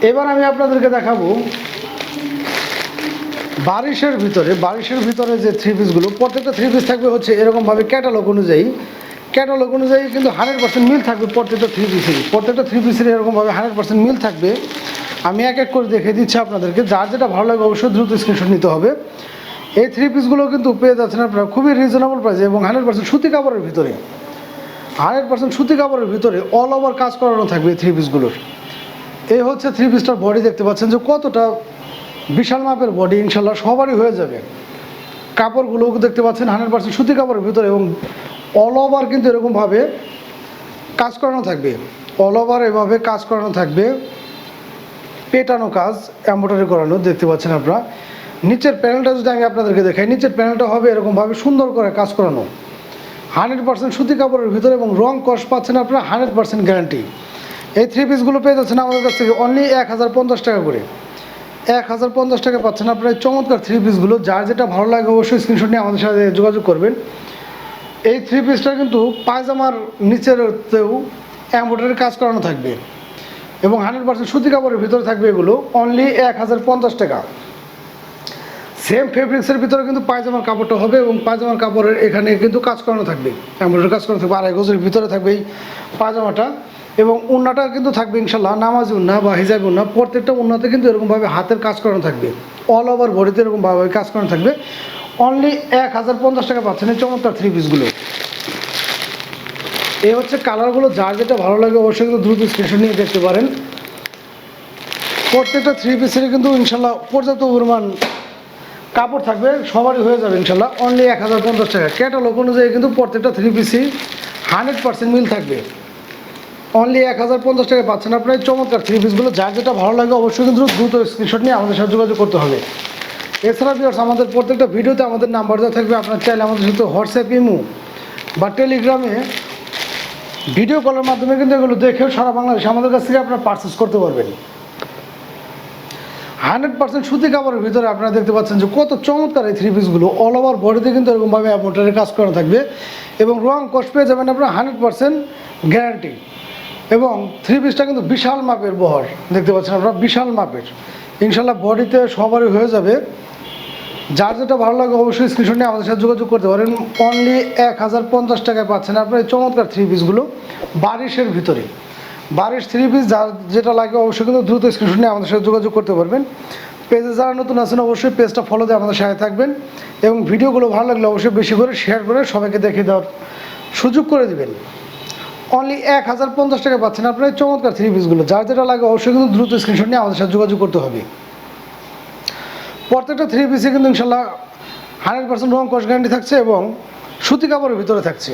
এবার আমি আপনাদেরকে দেখাবো বারিশের ভিতরে যে থ্রি পিসগুলো, প্রত্যেকটা থ্রি পিস থাকবে হচ্ছে এরকমভাবে ক্যাটালগ অনুযায়ী কিন্তু 100% মিল থাকবে। প্রত্যেকটা থ্রি পিসের এরকমভাবে 100% মিল থাকবে। আমি এক এক করে দেখে দিচ্ছি আপনাদেরকে, যার যেটা ভালো লাগে অবশ্যই দ্রুত স্ক্রিনশট নিতে হবে। এই থ্রি পিসগুলো কিন্তু পেয়ে যাচ্ছেন আপনারা খুবই রিজনেবল প্রাইসে এবং 100% সুতি কাপড়ের ভিতরে, অল ওভার কাজ করানো থাকবে এই থ্রি পিসগুলোর। এই হচ্ছে থ্রি পিসটার বডি, দেখতে পাচ্ছেন যে কতটা বিশাল মাপের বডি, ইনশাল্লাহ সবারই হয়ে যাবে। কাপড়গুলো দেখতে পাচ্ছেন 100% সুতি কাপড়ের ভিতরে এবং অল ওভার কিন্তু এরকমভাবে কাজ করানো থাকবে। অল ওভার এভাবে কাজ করানো থাকবে, পেটানো কাজ, এমব্রয়ডারি করানো, দেখতে পাচ্ছেন আপনারা। নিচের প্যানেলটা যদি আমি আপনাদেরকে দেখাই, নিচের প্যানেলটা হবে এরকমভাবে সুন্দর করে কাজ করানো, 100% সুতি কাপড়ের ভিতরে এবং রং কস পাচ্ছেন আপনারা 100% গ্যারান্টি। এই থ্রি পিসগুলো পেয়ে যাচ্ছেন আমাদের কাছ থেকে অনলি 1050 টাকা করে। 1050 টাকা পাচ্ছেন আপনারা এই চমৎকার থ্রি পিসগুলো। যার যেটা ভালো লাগে অবশ্যই স্ক্রিনশট নিয়ে আমাদের সাথে যোগাযোগ করবেন। এই থ্রি পিসটা কিন্তু পায়জামার নিচেরতেও এমব্রয়ডারি কাজ করানো থাকবে এবং 100% সুতি কাপড়ের ভিতরে থাকবে এগুলো অনলি 1050 টাকা। সেম ফেব্রিক্সের ভিতরে কিন্তু পায়জামার কাপড়টা হবে এবং পায়জামার কাপড়ের এখানে কিন্তু কাজ করানো থাকবে, এমব্রয়ডারি কাজ করানো থাকবে। 2.5 গজের ভিতরে থাকবে এই পায়জামাটা এবং উন্নাটা কিন্তু থাকবে ইনশাল্লাহ নামাজি উন্না বা হিজাবি উন্না। প্রত্যেকটা উন্নাতে কিন্তু এরকমভাবে হাতের কাজ করানো থাকবে, অল ওভার বডিতে এরকমভাবে কাজ করানো থাকবে। অনলি 1050 টাকা পাচ্ছেন এই চমৎকার থ্রি পিসগুলো। এই হচ্ছে কালারগুলো, যার যেটা ভালো লাগে অবশ্যই কিন্তু দ্রুত স্ক্রিনশট নিয়ে দেখতে পারেন। প্রত্যেকটা থ্রি পিসের কিন্তু ইনশাল্লাহ পর্যাপ্ত পরিমাণ কাপড় থাকবে, সবারই হয়ে যাবে ইনশাল্লাহ। অনলি 1050 টাকা। ক্যাটালগ অনুযায়ী কিন্তু প্রত্যেকটা থ্রি পিসই 100% মিল থাকবে। অনলি 1050 টাকা পাচ্ছেন আপনার এই চমৎকার থ্রি পিসগুলো। যার যেটা ভালো লাগে অবশ্যই কিন্তু দ্রুত স্ক্রিনশট নিয়ে আমাদের সাথে যোগাযোগ করতে হবে। এছাড়া ভিউয়ার্স, আমাদের প্রত্যেকটা ভিডিওতে আমাদের নাম্বার দেওয়া থাকবে, আপনার চাইলে আমাদের সাথে হোয়াটসঅ্যাপ, ইমো বা টেলিগ্রামে ভিডিও কলের মাধ্যমে কিন্তু এগুলো দেখেও সারা বাংলাদেশে আমাদের কাছ থেকে আপনারা পারচেস করতে পারবেন। 100% সুতি কাপড়ের ভিতরে আপনারা দেখতে পাচ্ছেন যে কত চমৎকার এই থ্রি পিসগুলো। অল ওভার বডিতে কিন্তু এরকমভাবে এমব্রয়ডারি কাজ করানো থাকবে এবং রং কস পেয়ে যাবেন আপনারা 100% গ্যারান্টি। এবং থ্রি পিসটা কিন্তু বিশাল মাপের বহর, দেখতে পাচ্ছেন আপনারা, বিশাল মাপের। ইনশাল্লাহ বডিতে সবারই হয়ে যাবে। যার যেটা ভালো লাগে অবশ্যই স্ক্রিনশট নিয়ে আমাদের সাথে যোগাযোগ করতে পারেন। অনলি 1050 টাকায় পাচ্ছেন আপনার এই চমৎকার থ্রি পিসগুলো বারিশের ভিতরে। বারিশ থ্রি পিস, যার যেটা লাগে অবশ্যই কিন্তু দ্রুত স্ক্রিনশট নিয়ে আমাদের সাথে যোগাযোগ করতে পারবেন। পেজে যারা নতুন আছেন অবশ্যই পেজটা ফলো দিয়ে আমাদের সাথে থাকবেন এবং ভিডিওগুলো ভালো লাগলে অবশ্যই বেশি করে শেয়ার করে সবাইকে দেখিয়ে দেওয়ার সুযোগ করে দেবেন। অনলি 1050 টাকা পাচ্ছেন আপনার এই চমৎকার থ্রি পিসগুলো। যার যেটা লাগে অবশ্যই কিন্তু দ্রুত স্ক্রিনশট নিয়ে আমাদের সাথে যোগাযোগ করতে হবে। প্রত্যেকটা থ্রি পিসে কিন্তু ইনশাল্লাহ 100% রং কস গ্যারান্টি থাকছে এবং সুতি কাপড়ের ভিতরে থাকছে।